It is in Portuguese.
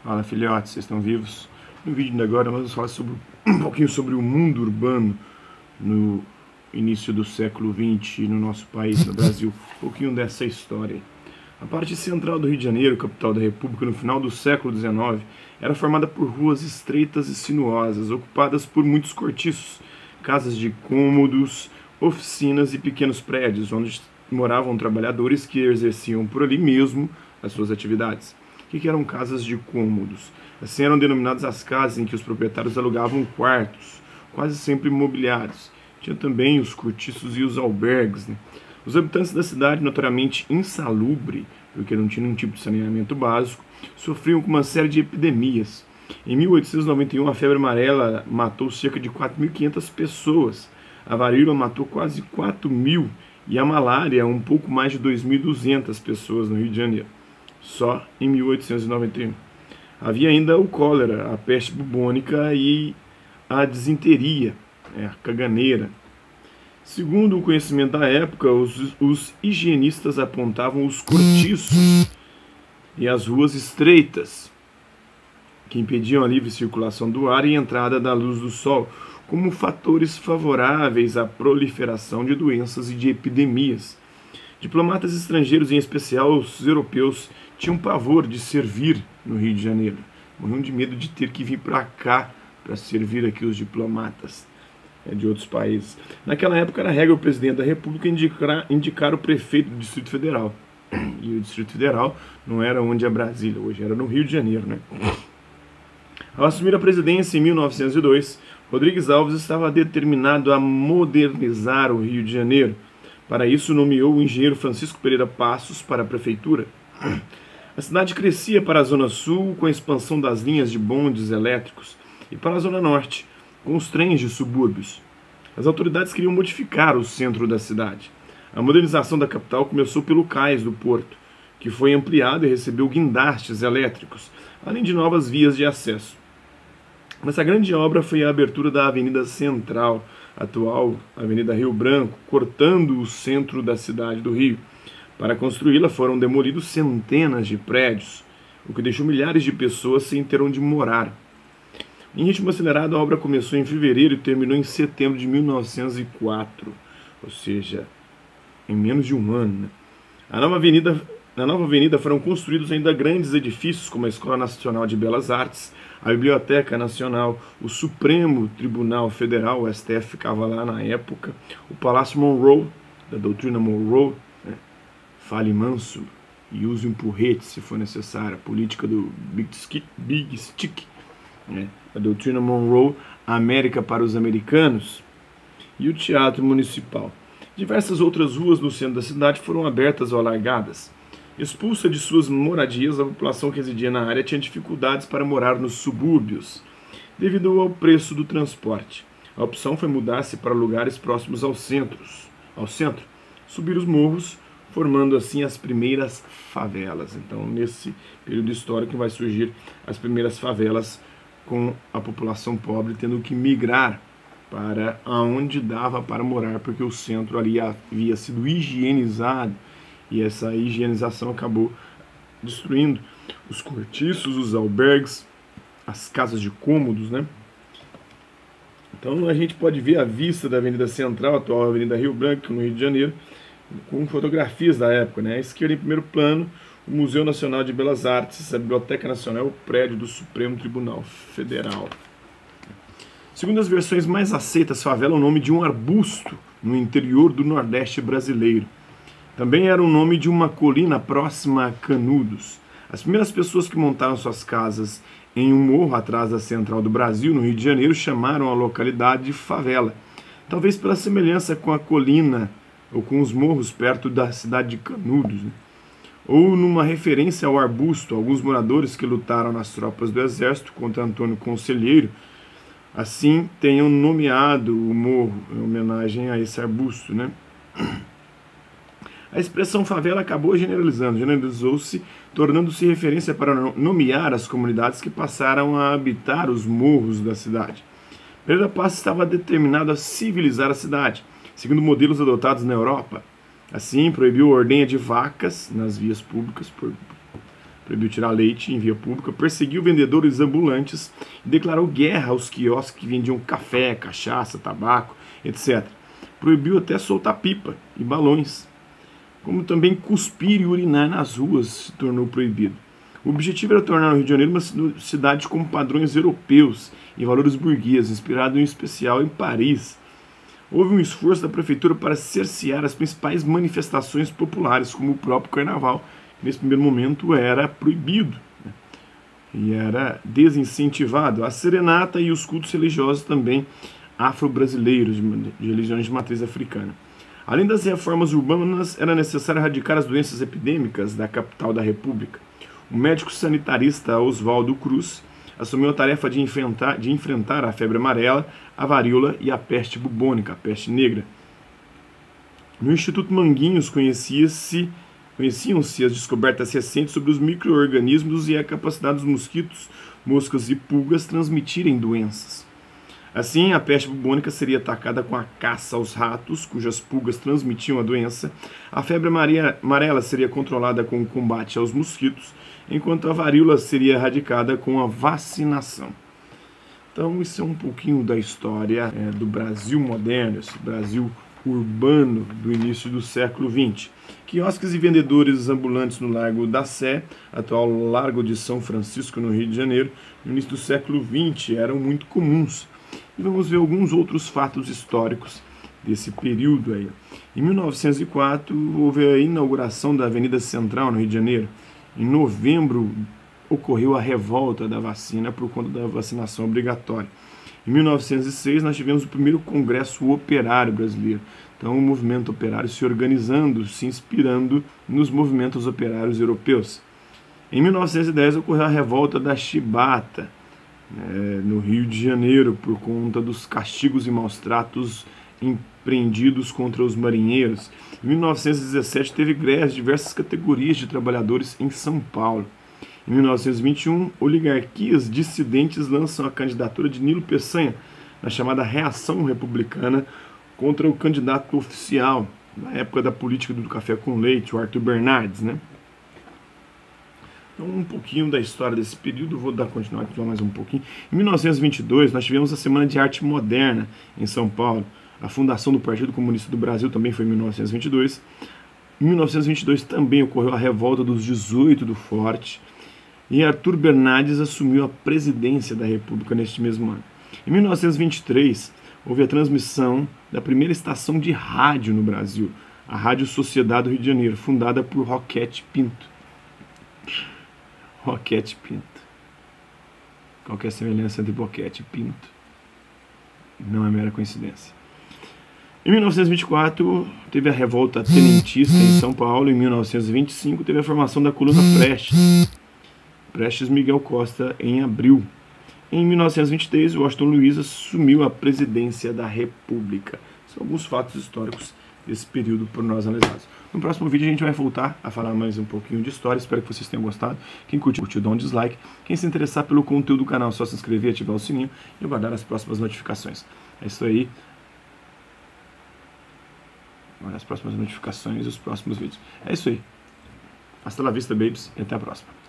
Fala, filhotes, vocês estão vivos? No vídeo de agora nós vamos falar um pouquinho sobre o mundo urbano no início do século XX no nosso país, no Brasil. Um pouquinho dessa história. A parte central do Rio de Janeiro, capital da República, no final do século XIX, era formada por ruas estreitas e sinuosas, ocupadas por muitos cortiços, casas de cômodos, oficinas e pequenos prédios, onde moravam trabalhadores que exerciam por ali mesmo as suas atividades. O que eram casas de cômodos? Assim eram denominadas as casas em que os proprietários alugavam quartos, quase sempre imobiliários. Tinha também os cortiços e os albergues, né? Os habitantes da cidade, notoriamente insalubre, porque não tinham nenhum tipo de saneamento básico, sofriam com uma série de epidemias. Em 1891, a febre amarela matou cerca de 4.500 pessoas, a varíola matou quase 4.000 e a malária um pouco mais de 2.200 pessoas no Rio de Janeiro, só em 1891. Havia ainda o cólera, a peste bubônica e a disenteria, a caganeira. Segundo o conhecimento da época, os higienistas apontavam os cortiços e as ruas estreitas, que impediam a livre circulação do ar e entrada da luz do sol, como fatores favoráveis à proliferação de doenças e de epidemias. Diplomatas estrangeiros, em especial os europeus, tinham pavor de servir no Rio de Janeiro. Morriam de medo de ter que vir para cá para servir aqui os diplomatas de outros países. Naquela época era regra o presidente da República indicar o prefeito do Distrito Federal. E o Distrito Federal não era onde é Brasília, hoje era no Rio de Janeiro, né? Ao assumir a presidência em 1902, Rodrigues Alves estava determinado a modernizar o Rio de Janeiro. Para isso, nomeou o engenheiro Francisco Pereira Passos para a prefeitura. A cidade crescia para a zona sul com a expansão das linhas de bondes elétricos e para a zona norte com os trens de subúrbios. As autoridades queriam modificar o centro da cidade. A modernização da capital começou pelo cais do porto, que foi ampliado e recebeu guindastes elétricos, além de novas vias de acesso. Mas a grande obra foi a abertura da Avenida Central, atual Avenida Rio Branco, cortando o centro da cidade do Rio. Para construí-la foram demolidos centenas de prédios, o que deixou milhares de pessoas sem ter onde morar. Em ritmo acelerado, a obra começou em fevereiro e terminou em setembro de 1904, ou seja, em menos de um ano. Na nova avenida foram construídos ainda grandes edifícios, como a Escola Nacional de Belas Artes, a Biblioteca Nacional, o Supremo Tribunal Federal, o STF ficava lá na época, o Palácio Monroe, da doutrina Monroe, né? Fale manso e use um porrete se for necessário, a política do Big Stick, né? A doutrina Monroe, a América para os americanos, e o Teatro Municipal. Diversas outras ruas no centro da cidade foram abertas ou alargadas. Expulsa de suas moradias, a população que residia na área tinha dificuldades para morar nos subúrbios, devido ao preço do transporte. A opção foi mudar-se para lugares próximos ao centro, subir os morros, formando assim as primeiras favelas. Então, nesse período histórico vai surgir as primeiras favelas, com a população pobre tendo que migrar para onde dava para morar, porque o centro ali havia sido higienizado e essa higienização acabou destruindo os cortiços, os albergues, as casas de cômodos, né? Então a gente pode ver a vista da Avenida Central, atual Avenida Rio Branco, no Rio de Janeiro, com fotografias da época, né? À esquerda, em primeiro plano, o Museu Nacional de Belas Artes, a Biblioteca Nacional, o prédio do Supremo Tribunal Federal. Segundo as versões mais aceitas, favela é o nome de um arbusto no interior do Nordeste brasileiro. Também era o nome de uma colina próxima a Canudos. As primeiras pessoas que montaram suas casas em um morro atrás da Central do Brasil, no Rio de Janeiro, chamaram a localidade de favela, talvez pela semelhança com a colina ou com os morros perto da cidade de Canudos, né? Ou numa referência ao arbusto. Alguns moradores que lutaram nas tropas do exército contra Antônio Conselheiro assim tenham nomeado o morro em homenagem a esse arbusto, né? A expressão favela acabou generalizou-se, tornando-se referência para nomear as comunidades que passaram a habitar os morros da cidade. Pereira Passos estava determinado a civilizar a cidade, seguindo modelos adotados na Europa. Assim, proibiu a ordenha de vacas nas vias públicas, proibiu tirar leite em via pública, perseguiu vendedores ambulantes e declarou guerra aos quiosques que vendiam café, cachaça, tabaco, etc. Proibiu até soltar pipa e balões, como também cuspir e urinar nas ruas se tornou proibido. O objetivo era tornar o Rio de Janeiro uma cidade com padrões europeus e valores burgueses, inspirado em especial em Paris. Houve um esforço da prefeitura para cercear as principais manifestações populares, como o próprio carnaval, que nesse primeiro momento era proibido, né? E era desincentivado. A serenata e os cultos religiosos também afro-brasileiros, de religiões de matriz africana. Além das reformas urbanas, era necessário erradicar as doenças epidêmicas da capital da República. O médico sanitarista Oswaldo Cruz assumiu a tarefa de enfrentar a febre amarela, a varíola e a peste bubônica, a peste negra. No Instituto Manguinhos conheciam-se as descobertas recentes sobre os micro-organismos e a capacidade dos mosquitos, moscas e pulgas transmitirem doenças. Assim, a peste bubônica seria atacada com a caça aos ratos, cujas pulgas transmitiam a doença. A febre amarela seria controlada com o combate aos mosquitos, enquanto a varíola seria erradicada com a vacinação. Então, isso é um pouquinho da história do Brasil moderno, esse Brasil urbano do início do século XX. Quiosques e vendedores ambulantes no Largo da Sé, atual Largo de São Francisco, no Rio de Janeiro, no início do século XX, eram muito comuns. E vamos ver alguns outros fatos históricos desse período aí. Em 1904, houve a inauguração da Avenida Central, no Rio de Janeiro. Em novembro, ocorreu a revolta da vacina por conta da vacinação obrigatória. Em 1906, nós tivemos o primeiro Congresso Operário Brasileiro. Então, o movimento operário se organizando, se inspirando nos movimentos operários europeus. Em 1910, ocorreu a revolta da Chibata, no Rio de Janeiro, por conta dos castigos e maus-tratos empreendidos contra os marinheiros. Em 1917, teve greves de diversas categorias de trabalhadores em São Paulo. Em 1921, oligarquias dissidentes lançam a candidatura de Nilo Peçanha na chamada Reação Republicana contra o candidato oficial, na época da política do café com leite, o Arthur Bernardes, né? Então, um pouquinho da história desse período, vou dar continuidade aqui mais um pouquinho. Em 1922, nós tivemos a Semana de Arte Moderna em São Paulo. A fundação do Partido Comunista do Brasil também foi em 1922. Em 1922 também ocorreu a Revolta dos 18 do Forte. E Arthur Bernardes assumiu a presidência da República neste mesmo ano. Em 1923, houve a transmissão da primeira estação de rádio no Brasil, a Rádio Sociedade do Rio de Janeiro, fundada por Roquete Pinto. Roquete Pinto. Qualquer semelhança entre Roquete e Pinto não é mera coincidência. Em 1924, teve a revolta tenentista em São Paulo. Em 1925, teve a formação da coluna Prestes Miguel Costa, em abril. Em 1923, Washington Luiz assumiu a presidência da República. São alguns fatos históricos desse período por nós analisados. No próximo vídeo a gente vai voltar a falar mais um pouquinho de história. Espero que vocês tenham gostado. Quem curtiu, dá um dislike. Quem se interessar pelo conteúdo do canal, é só se inscrever, ativar o sininho e aguardar as próximas notificações. É isso aí. As próximas notificações e os próximos vídeos. É isso aí. Hasta la vista, babies, e até a próxima.